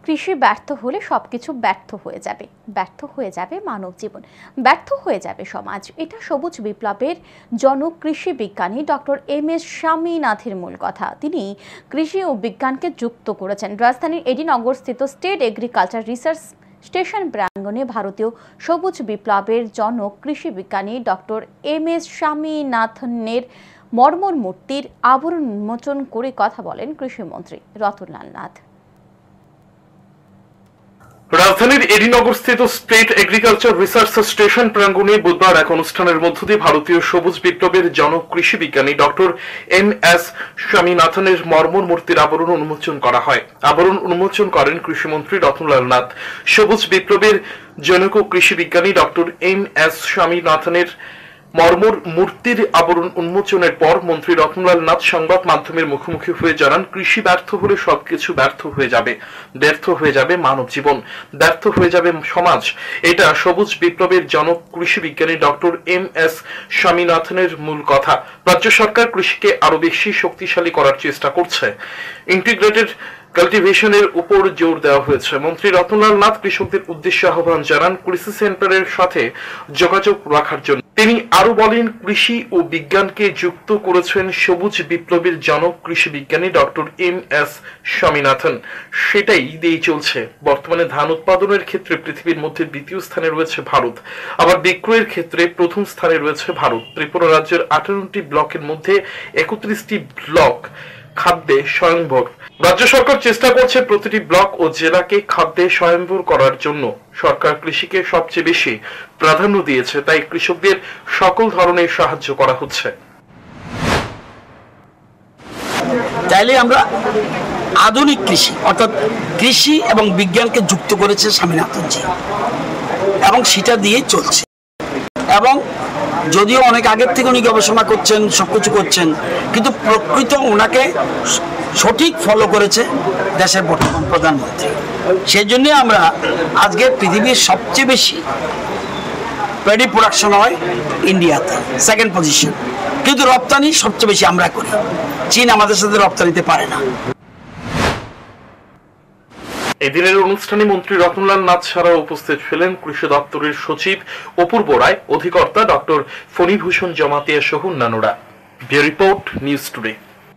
কৃষি ব্যর্থ হলে সবকিছু ব্যর্থ হয়ে যাবে মানব জীবন, ব্যর্থ হয়ে যাবে সমাজ। এটা সবুজ বিপ্লবের জনক কৃষি বিজ্ঞানী ডক্টর এম.এস. স্বামীনাথের মূল কথা। তিনি কৃষি ও বিজ্ঞানকে যুক্ত করেছেন। রাজধানীর এডিনগরস্থিত স্টেট এগ্রিকালচার রিসার্চ স্টেশন প্রাঙ্গণে ভারতীয় সবুজ বিপ্লবের জনক কৃষি বিজ্ঞানী ডক্টর এম.এস. স্বামীনাথনের মর্মর মূর্তির আবরণ উন্মোচন করে কথা বলেন কৃষিমন্ত্রী রতনলাল নাথ। রাজধানীর এডিনগরস্থিত স্টেট এগ্রিকালচার রিসার্চ স্টেশন প্রাঙ্গণে বুধবার এক অনুষ্ঠানের মধ্য দিয়ে ভারতীয় সবুজ বিপ্লবের জনক কৃষি বিজ্ঞানী ডক্টর এম.এস. স্বামীনাথনের মর্মর মূর্তির আবরণ উন্মোচন করা হয়। আবরণ উন্মোচন করেন কৃষিমন্ত্রী রতনলাল নাথ। সবুজ বিপ্লবের জনক কৃষি বিজ্ঞানী ডক্টর এম.এস. স্বামীনাথনের মর্মর মূর্তির আবরণ উন্মোচনের পর মন্ত্রী রতনলাল নাথ সংবাদ মাধ্যমের মুখোমুখি হয়ে জানান, কৃষি ব্যর্থ হলে সবকিছু ব্যর্থ হয়ে যাবে মানব জীবন, ব্যর্থ হয়ে যাবে সমাজ। এটা সবুজ বিপ্লবের জনক কৃষি বিজ্ঞানী ডক্টর এম.এস. স্বামীনাথনের মূল কথা। রাজ্য সরকার কৃষিকে আরো বেশি শক্তিশালী করার চেষ্টা করছে। ইন্টিগ্রেটেড কাল্টিভেশনের উপর জোর দেওয়া হয়েছে। মন্ত্রী রতনলাল নাথ কৃষকদের উদ্দেশ্যে আহ্বান জানান কৃষি সেন্টারের সাথে যোগাযোগ রাখার জন্য। তিনি আরো বলেন, কৃষি ও বিজ্ঞানকে যুক্ত করেছেন সবুজ বিপ্লবের জনক কৃষি বিজ্ঞানী ডক্টর এম.এস. স্বামীনাথন। সেটাই দিয়ে চলছে। বর্তমানে ধান উৎপাদনের ক্ষেত্রে পৃথিবীর মধ্যে দ্বিতীয় স্থানে রয়েছে ভারত, আবার বিক্রয়ের ক্ষেত্রে প্রথম স্থানে রয়েছে ভারত। ত্রিপুরা রাজ্যের 18টি ব্লকের মধ্যে 31টি ব্লক খাদ্যে স্বয়ংভর। রাজ্য সরকার চেষ্টা করছে প্রতিটি ব্লক ও জেলাকে খাদ্যে স্বয়ংভর করার জন্য। সরকার কৃষিকে সবচেয়ে বেশি প্রাধান্য দিয়েছে, তাই কৃষকদের সকল ধরনের সাহায্য করা হচ্ছে। তাইলে আমরা আধুনিক কৃষি অর্থাৎ কৃষি এবং বিজ্ঞানকে যুক্ত করেছে স্বামীনাথনজি, এবং সেটা দিয়েই চলছে। এবং যদিও অনেক আগের থেকে উনি গবেষণা করছেন, সবকিছু করছেন, কিন্তু প্রকৃত ওনাকে সঠিক ফলো করেছে দেশের বর্তমান প্রধানমন্ত্রী। সেই জন্যে আমরা আজকে পৃথিবীর সবচেয়ে বেশি প্যাডি প্রোডাকশন হয় ইন্ডিয়াতে, সেকেন্ড পজিশন, কিন্তু রপ্তানি সবচেয়ে বেশি আমরা করি। চীন আমাদের সাথে রপ্তানিতে পারে না। এদিনের অনুষ্ঠানে মন্ত্রী রতনলাল নাথ ছাড়াও উপস্থিত ছিলেন কৃষি দপ্তরের সচিব অপূর্ব রায়, অধিকর্তা ডক্টর ফণীভূষণ জমাতিয়া সহ অন্যান্যরা। Bureau report, news today.